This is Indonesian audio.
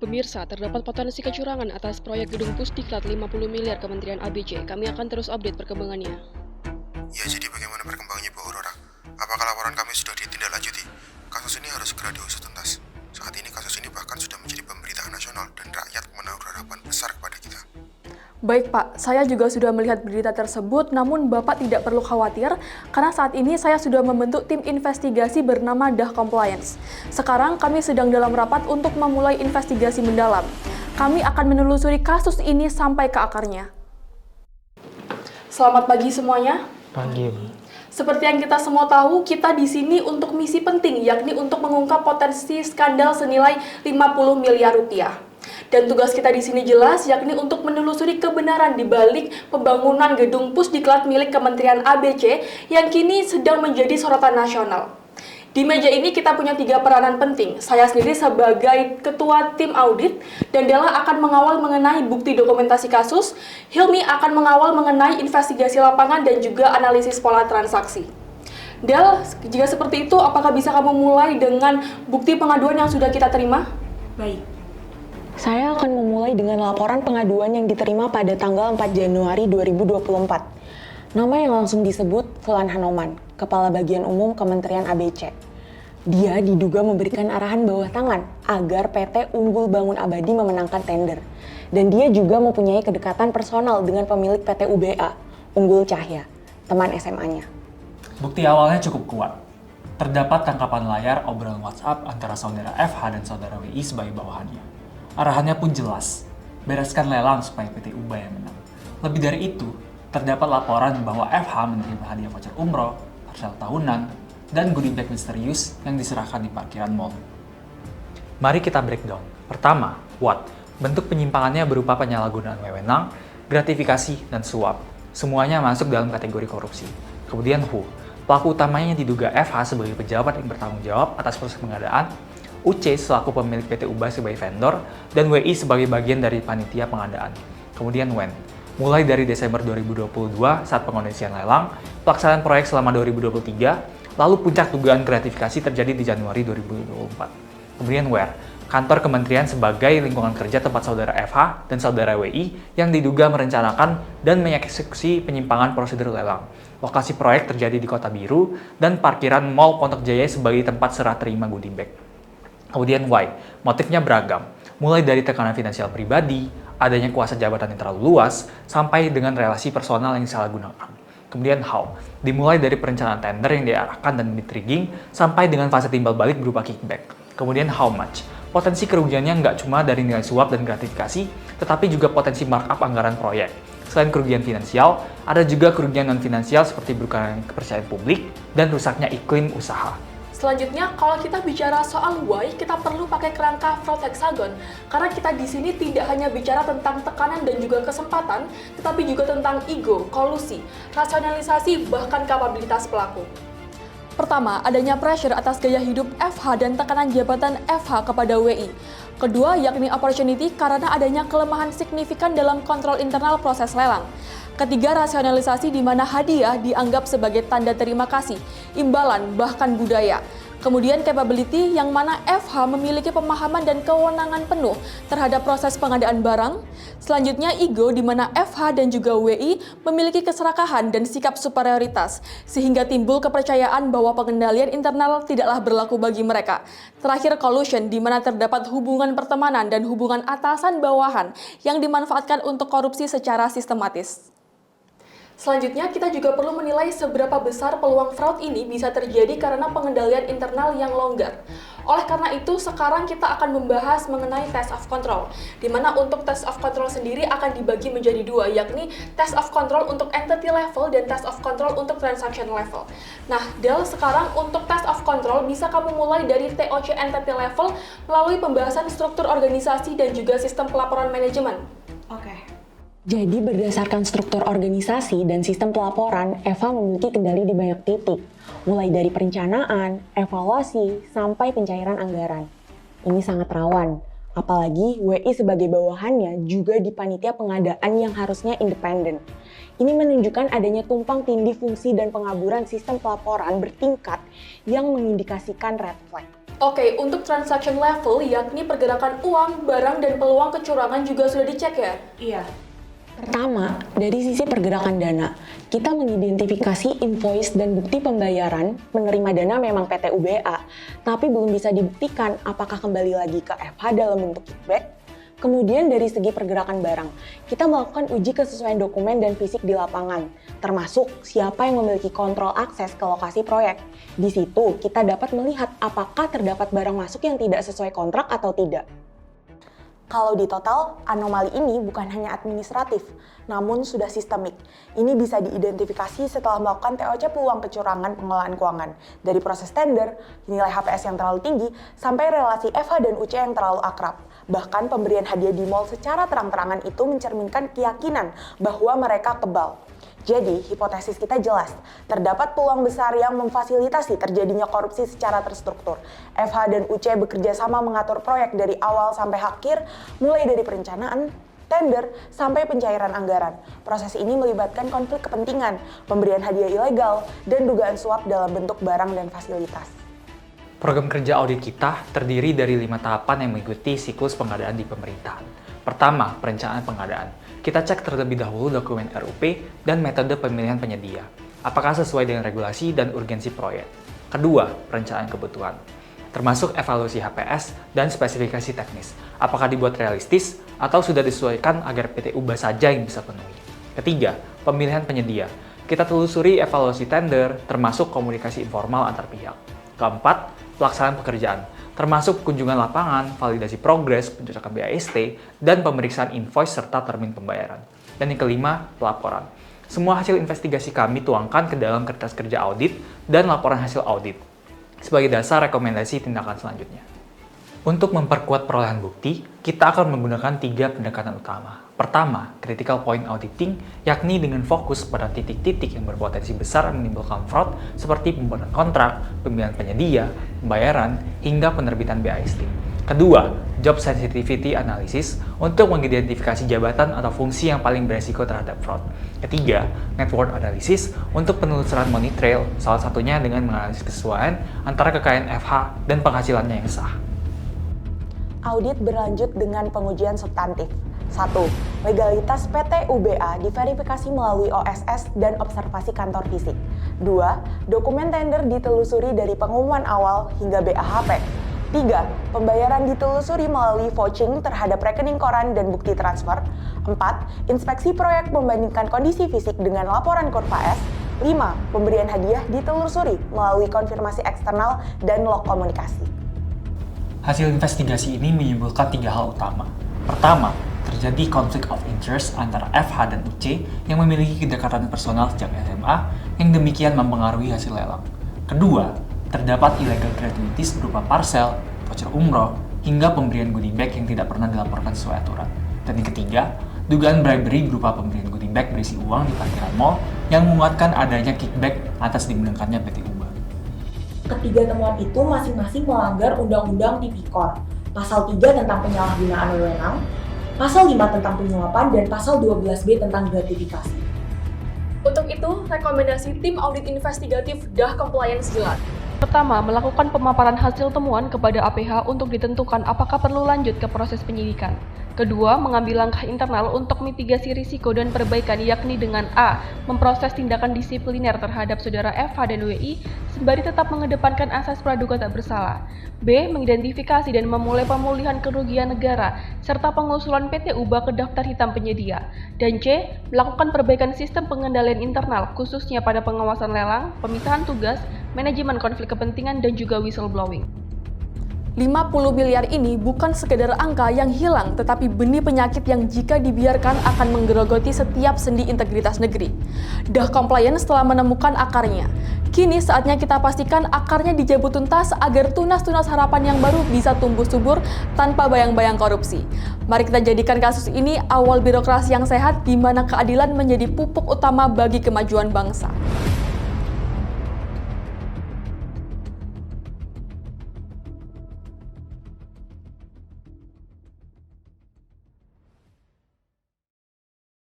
Pemirsa, terdapat potensi kecurangan atas proyek gedung Pusdiklat 50 miliar Kementerian ABC. Kami akan terus update perkembangannya. Ya, jadi bagaimana perkembangannya Bu Aurora? Apakah laporan kami sudah ditindaklanjuti? Kasus ini harus segera diusut tuntas. Saat ini kasus ini bahkan sudah menjadi pemberitaan nasional dan rakyat menaruh harapan besar kepada kita. Baik Pak, saya juga sudah melihat berita tersebut, namun Bapak tidak perlu khawatir karena saat ini saya sudah membentuk tim investigasi bernama DAH Compliance. Sekarang kami sedang dalam rapat untuk memulai investigasi mendalam. Kami akan menelusuri kasus ini sampai ke akarnya. Selamat pagi semuanya. Pagi, Bu. Seperti yang kita semua tahu, kita di sini untuk misi penting, yakni untuk mengungkap potensi skandal senilai 50 miliar rupiah. Dan tugas kita di sini jelas, yakni untuk menelusuri kebenaran di balik pembangunan gedung Pusdiklat milik Kementerian ABC yang kini sedang menjadi sorotan nasional. Di meja ini kita punya 3 peranan penting. Saya sendiri sebagai ketua tim audit, dan Della akan mengawal mengenai bukti dokumentasi kasus, Hilmi akan mengawal mengenai investigasi lapangan dan juga analisis pola transaksi. Del, jika seperti itu, apakah bisa kamu mulai dengan bukti pengaduan yang sudah kita terima? Baik. Saya akan memulai dengan laporan pengaduan yang diterima pada tanggal 4 Januari 2024. Nama yang langsung disebut Fulan Hanoman, Kepala Bagian Umum Kementerian ABC. Dia diduga memberikan arahan bawah tangan agar PT Unggul Bangun Abadi memenangkan tender. Dan dia juga mempunyai kedekatan personal dengan pemilik PT UBA, Unggul Cahya, teman SMA-nya. Bukti awalnya cukup kuat. Terdapat tangkapan layar obrolan WhatsApp antara saudara FH dan saudara WI sebagai bawahannya. Arahannya pun jelas, bereskan lelang supaya PT UBA yang menang. Lebih dari itu, terdapat laporan bahwa FH menerima hadiah voucher umroh, parsel tahunan, dan goodie bag misterius yang diserahkan di parkiran mall. Mari kita breakdown. Pertama, what? Bentuk penyimpangannya berupa penyalahgunaan wewenang, gratifikasi, dan suap. Semuanya masuk dalam kategori korupsi. Kemudian who? Pelaku utamanya diduga FH sebagai pejabat yang bertanggung jawab atas proses pengadaan, UC selaku pemilik PT UBA sebagai vendor, dan WI sebagai bagian dari panitia pengadaan. Kemudian when? Mulai dari Desember 2022 saat pengondisian lelang, pelaksanaan proyek selama 2023, lalu puncak dugaan gratifikasi terjadi di Januari 2024. Kemudian where? Kantor kementerian sebagai lingkungan kerja tempat saudara FH dan saudara WI yang diduga merencanakan dan mengeksekusi penyimpangan prosedur lelang. Lokasi proyek terjadi di Kota Biru dan parkiran Mall Pondok Jaya sebagai tempat serah terima goodie bag. Kemudian why? Motifnya beragam, mulai dari tekanan finansial pribadi, adanya kuasa jabatan yang terlalu luas, sampai dengan relasi personal yang disalahgunakan. Kemudian how? Dimulai dari perencanaan tender yang diarahkan dan di-trigging, sampai dengan fase timbal balik berupa kickback. Kemudian how much? Potensi kerugiannya nggak cuma dari nilai suap dan gratifikasi, tetapi juga potensi markup anggaran proyek. Selain kerugian finansial, ada juga kerugian non-finansial seperti berkurangnya kepercayaan publik dan rusaknya iklim usaha. Selanjutnya, kalau kita bicara soal why, kita perlu pakai kerangka fraud hexagon. Karena kita di sini tidak hanya bicara tentang tekanan dan juga kesempatan, tetapi juga tentang ego, kolusi, rasionalisasi, bahkan kapabilitas pelaku. Pertama, adanya pressure atas gaya hidup FH dan tekanan jabatan FH kepada WI. Kedua, yakni opportunity karena adanya kelemahan signifikan dalam kontrol internal proses lelang. Ketiga, rasionalisasi di mana hadiah dianggap sebagai tanda terima kasih, imbalan, bahkan budaya. Kemudian capability yang mana FH memiliki pemahaman dan kewenangan penuh terhadap proses pengadaan barang. Selanjutnya ego di mana FH dan juga WI memiliki keserakahan dan sikap superioritas sehingga timbul kepercayaan bahwa pengendalian internal tidaklah berlaku bagi mereka. Terakhir collusion di mana terdapat hubungan pertemanan dan hubungan atasan bawahan yang dimanfaatkan untuk korupsi secara sistematis. Selanjutnya, kita juga perlu menilai seberapa besar peluang fraud ini bisa terjadi karena pengendalian internal yang longgar. Oleh karena itu, sekarang kita akan membahas mengenai test of control, di mana untuk test of control sendiri akan dibagi menjadi 2, yakni test of control untuk entity level dan test of control untuk transaction level. Nah, Del, sekarang untuk test of control bisa kamu mulai dari TOC entity level melalui pembahasan struktur organisasi dan juga sistem pelaporan manajemen. Oke. Jadi berdasarkan struktur organisasi dan sistem pelaporan, Eva memiliki kendali di banyak titik, mulai dari perencanaan, evaluasi, sampai pencairan anggaran. Ini sangat rawan, apalagi WI sebagai bawahannya juga di panitia pengadaan yang harusnya independen. Ini menunjukkan adanya tumpang tindih fungsi dan pengaburan sistem pelaporan bertingkat yang mengindikasikan red flag. Oke, untuk transaction level, yakni pergerakan uang, barang, dan peluang kecurangan juga sudah dicek ya? Iya. Pertama, dari sisi pergerakan dana, kita mengidentifikasi invoice dan bukti pembayaran penerima dana memang PT UBA, tapi belum bisa dibuktikan apakah kembali lagi ke FH dalam bentuk kickback. Kemudian dari segi pergerakan barang, kita melakukan uji kesesuaian dokumen dan fisik di lapangan, termasuk siapa yang memiliki kontrol akses ke lokasi proyek. Di situ kita dapat melihat apakah terdapat barang masuk yang tidak sesuai kontrak atau tidak. Kalau di total, anomali ini bukan hanya administratif, namun sudah sistemik. Ini bisa diidentifikasi setelah melakukan TOC peluang kecurangan pengelolaan keuangan, dari proses tender, nilai HPS yang terlalu tinggi, sampai relasi FH dan UC yang terlalu akrab. Bahkan pemberian hadiah di mall secara terang-terangan itu mencerminkan keyakinan bahwa mereka kebal. Jadi, hipotesis kita jelas, terdapat peluang besar yang memfasilitasi terjadinya korupsi secara terstruktur. FH dan UC bekerja sama mengatur proyek dari awal sampai akhir, mulai dari perencanaan, tender, sampai pencairan anggaran. Proses ini melibatkan konflik kepentingan, pemberian hadiah ilegal, dan dugaan suap dalam bentuk barang dan fasilitas. Program kerja audit kita terdiri dari 5 tahapan yang mengikuti siklus pengadaan di pemerintahan. Pertama, perencanaan pengadaan. Kita cek terlebih dahulu dokumen RUP dan metode pemilihan penyedia. Apakah sesuai dengan regulasi dan urgensi proyek. Kedua, perencanaan kebutuhan. Termasuk evaluasi HPS dan spesifikasi teknis. Apakah dibuat realistis atau sudah disesuaikan agar PT UBA saja yang bisa penuhi. Ketiga, pemilihan penyedia. Kita telusuri evaluasi tender, termasuk komunikasi informal antar pihak. Keempat, pelaksanaan pekerjaan, termasuk kunjungan lapangan, validasi progres, pencocokan BAST, dan pemeriksaan invoice serta termin pembayaran. Dan yang kelima, pelaporan. Semua hasil investigasi kami tuangkan ke dalam kertas kerja audit dan laporan hasil audit sebagai dasar rekomendasi tindakan selanjutnya. Untuk memperkuat perolehan bukti, kita akan menggunakan 3 pendekatan utama. Pertama, critical point auditing, yakni dengan fokus pada titik-titik yang berpotensi besar menimbulkan fraud seperti pembuatan kontrak, pemilihan penyedia, pembayaran, hingga penerbitan BAST. Kedua, job sensitivity analysis untuk mengidentifikasi jabatan atau fungsi yang paling beresiko terhadap fraud. Ketiga, network analysis untuk penelusuran money trail, salah satunya dengan menganalisis kesesuaian antara kekayaan FH dan penghasilannya yang sah. Audit berlanjut dengan pengujian substantif. 1. Legalitas PT UBA diverifikasi melalui OSS dan observasi kantor fisik. 2. Dokumen tender ditelusuri dari pengumuman awal hingga BAHP. 3. Pembayaran ditelusuri melalui vouching terhadap rekening koran dan bukti transfer. 4. Inspeksi proyek membandingkan kondisi fisik dengan laporan kurva S. 5. Pemberian hadiah ditelusuri melalui konfirmasi eksternal dan log komunikasi. Hasil investigasi ini menyimpulkan 3 hal utama. Pertama, terjadi konflik of interest antara FH dan UC yang memiliki kedekatan personal sejak SMA yang demikian mempengaruhi hasil lelang. Kedua, terdapat illegal gratuities berupa parcel, voucher umroh, hingga pemberian goodie bag yang tidak pernah dilaporkan sesuai aturan. Dan yang ketiga, dugaan bribery berupa pemberian goodie bag berisi uang di parkiran mall yang menguatkan adanya kickback atas dimenangkannya PT UBA. Ketiga temuan itu masing-masing melanggar Undang-Undang Tipikor, Pasal 3 tentang penyalahgunaan wewenang, Pasal 5 tentang penyuapan, dan Pasal 12B tentang gratifikasi. Untuk itu, rekomendasi tim audit investigatif DAH Compliance jelas. Pertama, melakukan pemaparan hasil temuan kepada APH untuk ditentukan apakah perlu lanjut ke proses penyidikan. Kedua, mengambil langkah internal untuk mitigasi risiko dan perbaikan, yakni dengan A. Memproses tindakan disipliner terhadap saudara FH dan WI sembari tetap mengedepankan asas praduga tak bersalah. B. Mengidentifikasi dan memulai pemulihan kerugian negara serta pengusulan PT UBA ke daftar hitam penyedia. Dan C. Melakukan perbaikan sistem pengendalian internal khususnya pada pengawasan lelang, pemisahan tugas, manajemen konflik kepentingan, dan juga whistleblowing. 50 miliar ini bukan sekedar angka yang hilang, tetapi benih penyakit yang jika dibiarkan akan menggerogoti setiap sendi integritas negeri. DAH Compliance telah menemukan akarnya. Kini saatnya kita pastikan akarnya dijabut tuntas agar tunas-tunas harapan yang baru bisa tumbuh subur tanpa bayang-bayang korupsi. Mari kita jadikan kasus ini awal birokrasi yang sehat di mana keadilan menjadi pupuk utama bagi kemajuan bangsa.